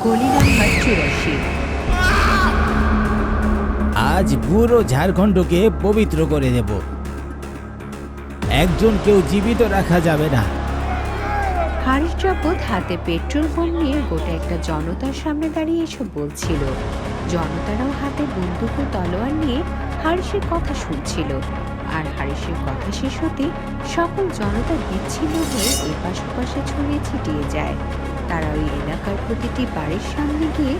গলি নাম্বার 84। আজ পুরো ঝাড়খণ্ডকে পবিত্র করে দেব। একজন কেউ জীবিত রাখা যাবে না। হারিস জগৎ হাতে পেট্রোল বোম নিয়ে গোটা একটা জনতার সামনে দাঁড়িয়ে এসব বলছিল। জনতারাও হাতে বন্দুক ও তলোয়ার নিয়ে হারিসের কথা শুনছিল। আর হারিসের কথা শেষ হতে সকল জনতা বিচ্ছিন্ন হয়ে এপাশ ওপাশে ছড়িয়ে ছিটিয়ে যায়। তারা ওই এলাকার প্রতিটি বাড়ির সামনে গিয়ে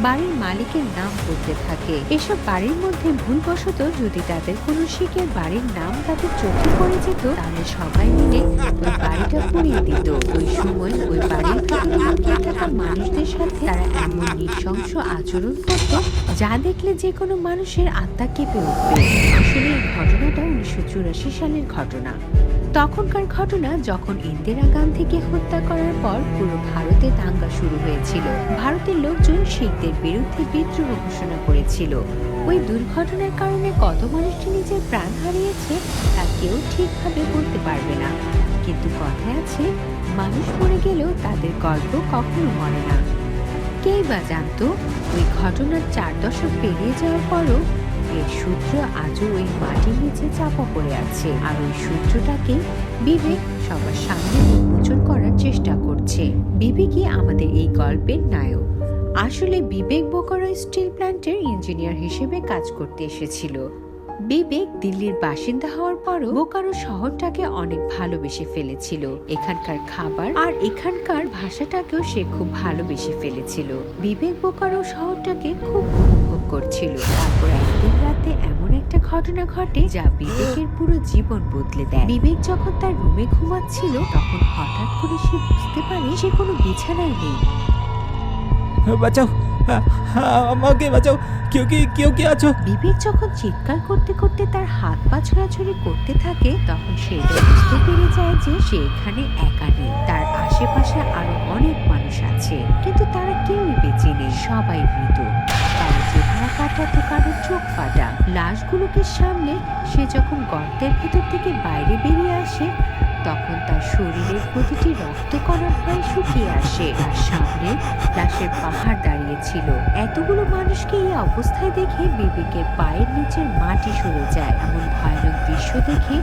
বাড়ির মালিকের নাম বলতে থাকে। এসব বাড়ির মধ্যে ভুলবশত যদি তাদের কোনো শিখের বাড়ির নাম তাদের চোখে পড়ে যেত, তাহলে সবাই মিলে ওই বাড়িটা পুড়িয়ে দিত। ওই সময় ওই বাড়ির ভেতরে লুকিয়ে থাকা মানুষদের সাথে তারা এমন নৃশংস আচরণ করত যা দেখলে যে কোনো মানুষের আত্মা কেঁপে উঠবে। আসলে এই ঘটনাটা 1984 সালের ঘটনা। তখনকার ঘটনা, যখন ইন্দিরা গান্ধীকে হত্যা করার পর পুরো ভারতে দাঙ্গা শুরু হয়েছিল। ভারতের লোকজন শিখদের বিরুদ্ধে বিদ্রোহ ঘোষণা করেছিল। ওই দুর্ঘটনার কারণে কত মানুষটি নিজের প্রাণ হারিয়েছে তা কেউ ঠিকভাবে বলতে পারবে না। কিন্তু কথায় আছে, মানুষ মরে গেলেও তাদের গল্প কখনো মরে না। কেই বা জানতো ওই ঘটনার 4 দশক পেরিয়ে যাওয়ার পরও এর সূত্র আজও ওই মাটির নিচে চাপা পড়ে আছে। আর ওই সূত্রটাকে বিবেক সবার সামনে উন্মোচন করার চেষ্টা করছে। বিবেকই আমাদের এই গল্পের নায়ক। আসলে বিবেক বোকারো স্টিল প্ল্যান্টের ইঞ্জিনিয়ার হিসেবে কাজ করতে এসেছিল। বিবেক দিল্লির বাসিন্দা হওয়ার পরও বোকারো শহরটাকে অনেক ভালোবেসে ফেলেছিল। এখানকার খাবার আর এখানকার ভাষাটাকেও সে খুব ভালোবেসে ফেলেছিল। বিবেক বোকারো শহরটাকে খুব উপভোগ করছিল। তারপর একদিন রাতে এমন একটা ঘটনা ঘটে যা বিবেকের পুরো জীবন বদলে দেয়। বিবেক যখন তার রুমে ঘুমাচ্ছিল, তখন হঠাৎ করে সে বুঝতে পারে সে কোনো বিছানায় নেই। বাঁচাও, আমাকে বাঁচাও, কেউ কি আছো? বিবেক যখন চিৎকার করতে করতে তার হাত পা ছোড়াছুড়ি করতে থাকে, তখন সে বুঝতে পেরে যায় যে সে এখানে একা নেই। তার আশেপাশে আরো অনেক মানুষ আছে, কিন্তু তারা কেউই বেঁচে নেই, সবাই মৃত। কারো চেহারা কাটা তো কারো চোখ ফাটা। লাশগুলোকে সামনে সে যখন গর্তের ভেতর থেকে বাইরে বেরিয়ে আসে, তখন তার শরীরের প্রতিটি রক্তকণা প্রায় শুকিয়ে আসে। তার সামনে লাশের পাহাড় দাঁড়িয়েছিল। এতগুলো মানুষকে এই অবস্থায় দেখে বিবেকের পায়ের নিচের মাটি সরে যায়। এমন ভয়ানক দৃশ্য দেখে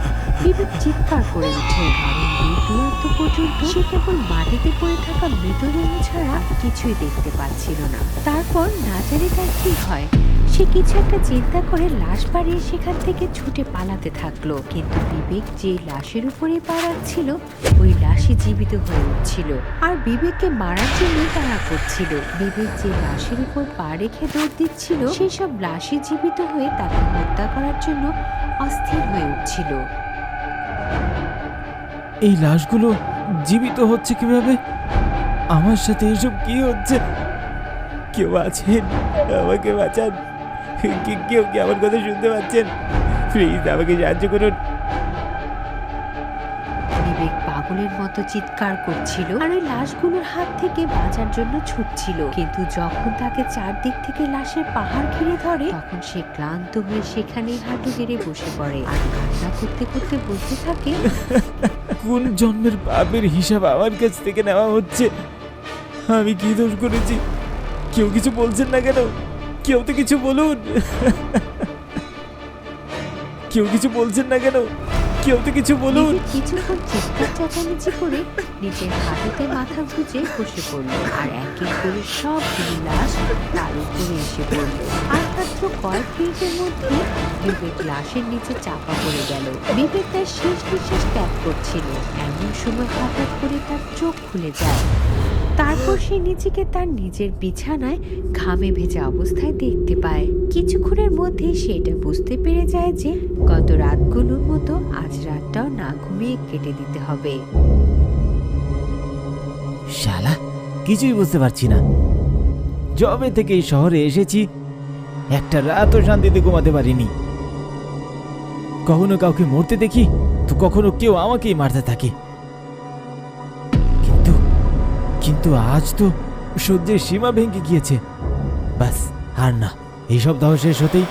বিবেক চিৎকার করে ওঠে, কারণ এই দূরত্ব পর্যন্ত সে কেবল মাটিতে পড়ে থাকা মৃতদেহ ছাড়া কিছুই দেখতে পাচ্ছিল না। তারপর না জানি তার কি হয়, সে কিছু একটা চিন্তা করে লাশ বাড়িয়ে সেখান থেকে ছুটে পালাতে থাকলো। কিন্তু বিবেক যে লাশের উপরে পা রাখছিল, ওই লাশই জীবিত হয়ে উঠছিল আর বিবেককে মারার জন্য তাড়া করছিল। বিবেক যে লাশের উপর পা রেখে দৌড় দিচ্ছিল, সেই সব লাশই জীবিত হয়ে তাকে হত্যা করার জন্য অস্থির হয়ে উঠছিল। এই লাশগুলো জীবিত হচ্ছে কিভাবে? আমার সাথে এসব কি হচ্ছে? কেউ আছেন? আমাকে বাঁচান। কেউ কি আমার কথা শুনতে পাচ্ছেন? প্লিজ আমাকে সাহায্য করুন। বিবেক পাগলের মতো চিৎকার করছিল আর ওই লাশগুলোর হাত থেকে বাঁচার জন্য ছুটছিল। কিন্তু যখন তাকে চারদিক থেকে লাশের পাহাড় ঘিরে ধরে, তখন সে ক্লান্ত হয়ে সেখানেই হাঁটু গেড়ে বসে পড়ে আর কান্না করতে করতে বলতে থাকে, কোন জন্মের পাপের হিসাব আমার কাছ থেকে নেওয়া হচ্ছে? আমি কি দোষ করেছি? কেউ কিছু বলছেন না কেন? কেউ তো কিছু বলুন। কেউ কিছু বলছেন না কেন? কেউ তো কিছু বলুন। কিছুক্ষণ চিৎকার চেঁচামেচি করে নিজের হাঁটুতে মাথা গুঁজে বসে পড়লো আর এক এক করে সবগুলো লাশ তার উপরে এসে পড়লো। আর মাত্র কয়েক মিনিটের মধ্যে বিবেক লাশের নিচে চাপা পড়ে গেল। বিবেক তার শেষ নিঃশ্বাস ত্যাগ করছিল। এমন সময় হঠাৎ করে তার চোখ খুলে যায়। তারপর সে নিজেকে তার নিজের বিছানায় ঘামে ভেজা অবস্থায় দেখতে পায়। কিছুক্ষণের মধ্যে সে এটা বুঝতে পেরে যায় যে গত রাতগুলোর মতো আজ রাতটাও না ঘুমিয়ে কেটে দিতে হবে। শালা, কিছুই বুঝতে পারছি না। যবে থেকে এই শহরে এসেছি, একটা রাতও শান্তিতে ঘুমাতে পারিনি। কখনো কাউকে মরতে দেখি, তো কখনো কেউ আমাকেই মারতে থাকে। কিন্তু আজ তো সহ্যের সীমা ভেঙে গিয়েছে। ব্যাস, আর না। এই সপ্তাহ শেষ হতেই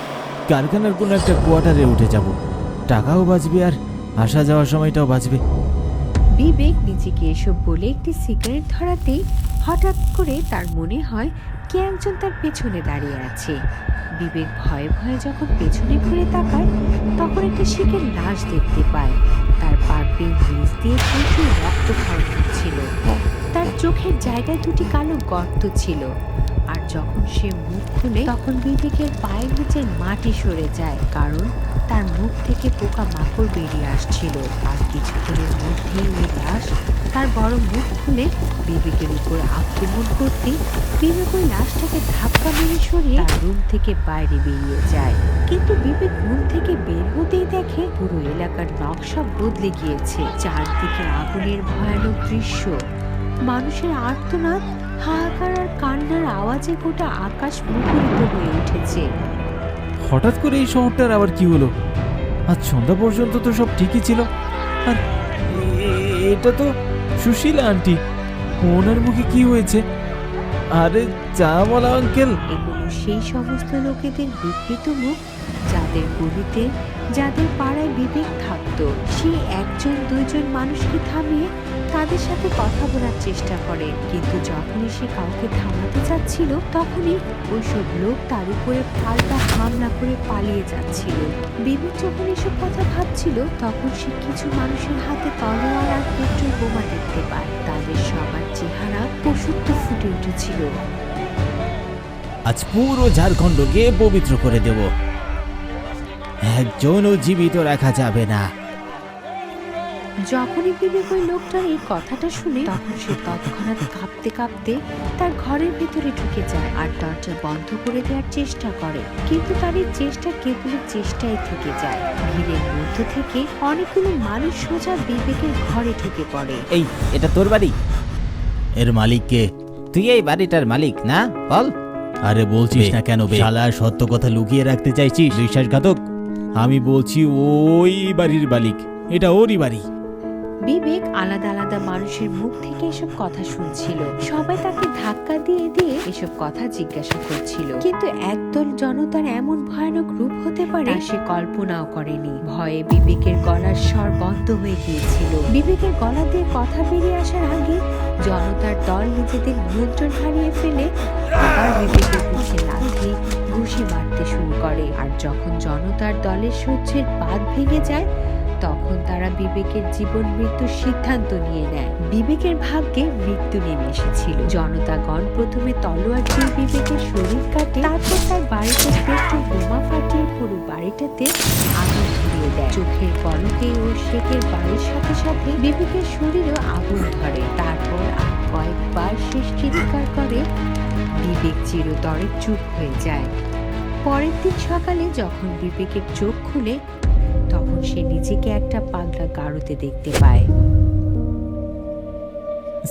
কারখানার কোনো একটা কোয়ার্টারে উঠে যাব। টাকাও বাঁচবে আর আসা যাওয়ার সময়টাও বাঁচবে। বিবেক নিজেকে এসব বলে একটি সিগারেট ধরাতেই হঠাৎ করে তার মনে হয় কে একজন তার পেছনে দাঁড়িয়ে আছে। বিবেক ভয়ে ভয়ে যখন পেছনে ঘুরে তাকায় তখন একটা শিখের লাশ দেখতে পায়। তার পাগড়ির নিচ দিয়ে প্রচুর রক্তক্ষরণ হচ্ছিল। তার চোখের জায়গায় দুটি কালো গর্ত ছিল। আর যখন সে মুখ খুলে তখন বিবেকের পায়ের নিচের মাটি সরে যায়, কারণ তার মুখ থেকে পোকা মাকড় বেরিয়ে আসছিল। আর কিছুক্ষণের মধ্যেই ওই লাশ তার বড় মুখ খুলে বিবেকের উপর আক্রমণ করতে বিবেক ওই লাশটাকে ধাক্কা মেরে সরিয়ে তার রুম থেকে বাইরে বেরিয়ে যায়। কিন্তু বিবেক রুম থেকে বের হতেই দেখে পুরো এলাকার নকশা বদলে গিয়েছে। চারদিকে আগুনের ভয়ানক দৃশ্য, মানুষের আর্তনাদ, হাহাকার আর কান্নার আওয়াজে গোটা আকাশ মুখরিত হয়ে উঠেছে। হঠাৎ করে এই শহরটার আবার কি হলো? আজ সন্ধ্যা পর্যন্ত তো সব ঠিকই ছিল। আর এটা তো সুশীলা আন্টি, ওনার মুখে কি হয়েছে? আরে চা বলা আঙ্কেল। এগুলো সেই সমস্ত লোকেদের বিকৃত মুখ যাদের গলিতে, যাদের পাড়ায় বিবেক থাকতো। সে একজন দুইজন মানুষকে থামিয়ে তাদের সাথে কথা বলার চেষ্টা করে, কিন্তু যখনই সে কাউকে থামাতে চাচ্ছিল তখনই ওইসব লোক তার উপরে পাল্টা হামলা করে পালিয়ে যাচ্ছিল। বিবেক যখন এসব কথা ভাবছিল তখন সে কিছু মানুষের হাতে তলোয়ার আর পেট্রোল বোমা দেখতে পায়। তাদের সবার চেহারা পশুত্ব ফুটে উঠেছিল। আজ পুরো ঝাড়খণ্ডকে পবিত্র করে দেব, একজনও জীবিত রাখা যাবে না। যখনই বিবেক ওই লোকটার এই কথাটা শুনে তখন সে তৎক্ষণাৎ কাঁপতে কাঁপতে তার ঘরের ভেতরে ঢুকে যায় আর দরজা বন্ধ করে দেওয়ার চেষ্টা করে। কিন্তু তার এই চেষ্টা কেবল চেষ্টাই থেকে যায়। ভিড়ের মধ্য থেকে অনেকগুলো মানুষ সোজা বিবেকের ঘরে ঢুকে পড়ে। এই, এটা তোর বাড়ি? এর মালিক কে? তুই এই বাড়িটার মালিক না? বল। আরে বলছিস না কেন বে? শালা সত্য কথা লুকিয়ে রাখতে চাইছিস? বিশ্বাসঘাতক। আমি বলছি ওই বাড়ির মালিক, এটা ওরই বাড়ি। বিবেক আলাদা আলাদা মানুষের মুখ থেকে এসব কথা শুনছিল। সবাই তাকে ধাক্কা দিয়ে দিয়ে এসব কথা জিজ্ঞাসা করছিল, কিন্তু একদল জনতার এমন ভয়ানক রূপ হতে পারে সে কল্পনাও করেনি। ভয়ে বিবেকের গলার স্বর বন্ধ হয়ে গিয়েছিল। বিবেকের গলা দিয়ে কথা বেরিয়ে আসার আগে জনতার দল নিজেদের নিয়ন্ত্রণ হারিয়ে ফেলে আবার বিবেকের পিছে লাথি ঘুষি মারতে শুরু করে। আর যখন জনতার দলের সহ্যের বাঁধ ভেঙে যায় তখন তারা বিবেকের জীবন মৃত্যুর সিদ্ধান্ত নিয়ে নেয়। বিবেকের ভাগ্যে মৃত্যু নেমে এসেছিল। জনতাগণ প্রথমে তলোয়ার দিয়ে বিবেকের শরীর কাটে, তারপর তার বাড়িতে পেট্রোল বোমা ফাটিয়ে পুরো বাড়িটাতে আগুন ধরিয়ে দেয়। চোখের পলকে ও শেখের বাড়ির সাথে সাথে বিবেকের শরীরেও আগুন ধরে। তারপর আর কয়েকবার শেষ চিৎকার করে বিবেক চিরতরে চুপ হয়ে যায়। পরের দিন সকালে যখন বিবেকের চোখ খুলে তখন সে নিজেকে একটা পাগলা গাড়োতে দেখতে পায়।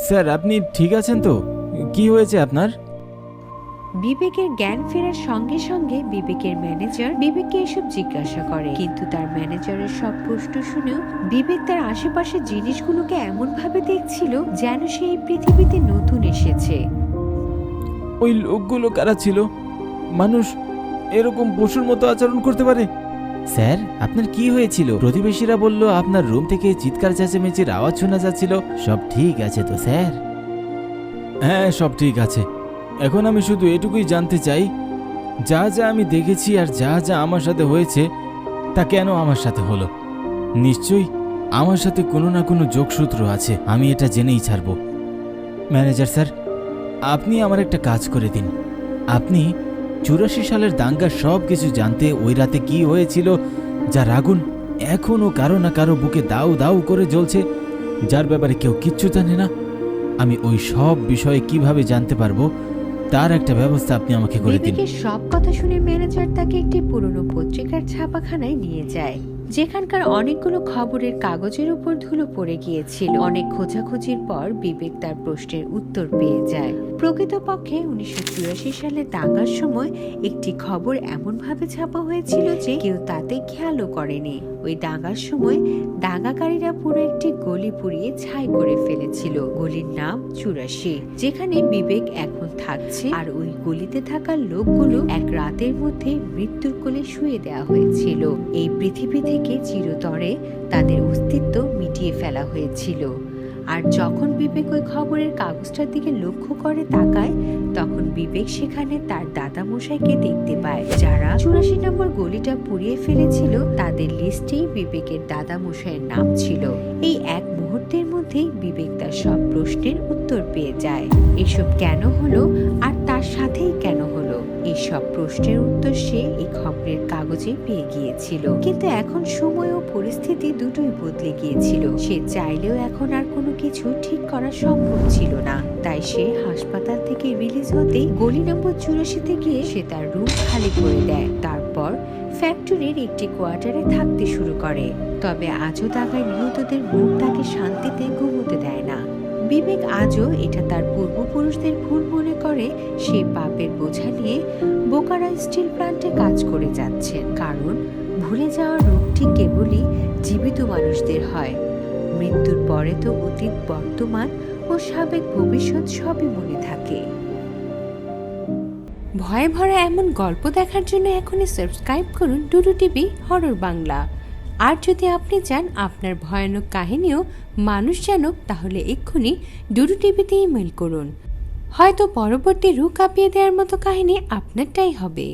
স্যার, আপনি ঠিক আছেন তো? কি হয়েছে আপনার? বিবেকের জ্ঞান ফেরার সঙ্গে সঙ্গে বিবেকের ম্যানেজার বিবেককে এসব জিজ্ঞাসা করে, কিন্তু তার ম্যানেজারের সব প্রশ্ন শুনেও বিবেক তার আশেপাশের জিনিসগুলোকে এমন ভাবে দেখছিল যেন সে এই পৃথিবীতে নতুন এসেছে। ওই লোকগুলো কারা ছিল? মানুষ এরকম পশুর মতো আচরণ করতে পারে? স্যার, আপনার কি হয়েছিল? প্রতিবেশীরা বলল আপনার রুম থেকে চিৎকার চেঁচামেচির আওয়াজ শোনা যাচ্ছিল। সব ঠিক আছে তো স্যার? হ্যাঁ, সব ঠিক আছে। এখন আমি শুধু এটুকুই জানতে চাই, যা যা আমি দেখেছি আর যা যা আমার সাথে হয়েছে তা কেন আমার সাথে হলো? নিশ্চয়ই আমার সাথে কোনো না কোনো যোগসূত্র আছে, আমি এটা জেনেই ছাড়ব। ম্যানেজার স্যার, আপনি আমার একটা কাজ করে দিন। আপনি 84 সালের দাঙ্গার সব কিছু জানতে, ওই রাতে কি হয়েছিল, যার আগুন এখনও কারো না কারো বুকে দাউ দাউ করে জ্বলছে, যার ব্যাপারে কেউ কিচ্ছু জানে না, আমি ওই সব বিষয়ে কিভাবে জানতে পারবো তার একটা ব্যবস্থা আপনি আমাকে করে দিন। বিবেকের সব কথা শুনে ম্যানেজার তাকে একটি পুরনো পত্রিকার ছাপাখানায় নিয়ে যায়, যেখানকার অনেকগুলো খবরের কাগজের উপর ধুলো পড়ে গিয়েছিল। অনেক খোঁজাখুঁজির পর বিবেক তার প্রশ্নের উত্তর পেয়ে যায়। প্রকৃতপক্ষে 1984 সালে দাঙ্গার সময় একটি খবর এমনভাবে ছাপা হয়েছিল যে কেউ তাতে খেয়ালও করেনি। ওই দাঙ্গার সময় দাঙ্গাকারীরা পুরো একটি গলি পুড়িয়ে ছাই করে ফেলেছিল। গলির নাম 84, যেখানে বিবেক এখন থাকছে। আর ওই গলিতে থাকা লোকগুলো এক রাতের মধ্যে মৃত্যুর কোলে শুয়ে দেওয়া হয়েছিল। এই পৃথিবী থেকে চিরতরে তাদের অস্তিত্ব মিটিয়ে ফেলা হয়েছিল। আর যখন বিবেক ওই খবরের কাগজটার দিকে লক্ষ্য করে তাকায়, তখন বিবেক সেখানে তার দাদামশাইকে দেখতে পায়, যারা 84 নম্বর গলিটা পুড়িয়ে ফেলেছিল। তাদের লিস্টেই বিবেকের দাদামশাইয়ের নাম ছিল। এই এক মুহূর্তের মধ্যেই বিবেক তার সব প্রশ্নের উত্তর পেয়ে যায়। এসব কেন হলো আর তার সাথেই কেন হলো, এই সব প্রশ্নের উত্তর সে এই খবরের কাগজে পেয়ে গিয়েছিল। কিন্তু এখন সময় ও পরিস্থিতি দুটোই বদলে গিয়েছিল। সে চাইলেও এখন আর কোনো কিছু ঠিক করা সম্ভব ছিল না। তাই সে হাসপাতাল থেকে রিলিজ হতেই গলি নম্বর 84-তে গিয়ে সে তার রুম খালি করে দেয়। তারপর ফ্যাক্টরির একটি কোয়ার্টারে থাকতে শুরু করে। তবে আজও দাগায় নিহতদের মন তাকে শান্তিতে ঘুমোতে দেয় না। বিবেক আজও এটা তার পূর্বপুরুষদের ভুল মনে করে সে পাপের বোঝা নিয়ে বোকারা স্টিল প্ল্যান্টে কাজ করে যাচ্ছেন। কারণ ভুলে যাওয়ার রোগটি কেবলই জীবিত মানুষদের হয়। মৃত্যুর পরে তো অতীত, বর্তমান ও সাবেক ভবিষ্যৎ সবই মনে থাকে। ভয়ে ভরা এমন গল্প দেখার জন্য এখনই সাবস্ক্রাইব করুন ডুডু টিভি হরর বাংলা। আর যদি আপনি চান আপনার ভয়ানক কাহিনীও মানুষ জানুক, তাহলে এক্ষুনি ডুডু টিভিতে ইমেল করুন। হয়তো পরবর্তী রূপ কাঁপিয়ে দেওয়ার মতো কাহিনী আপনারটাই হবে।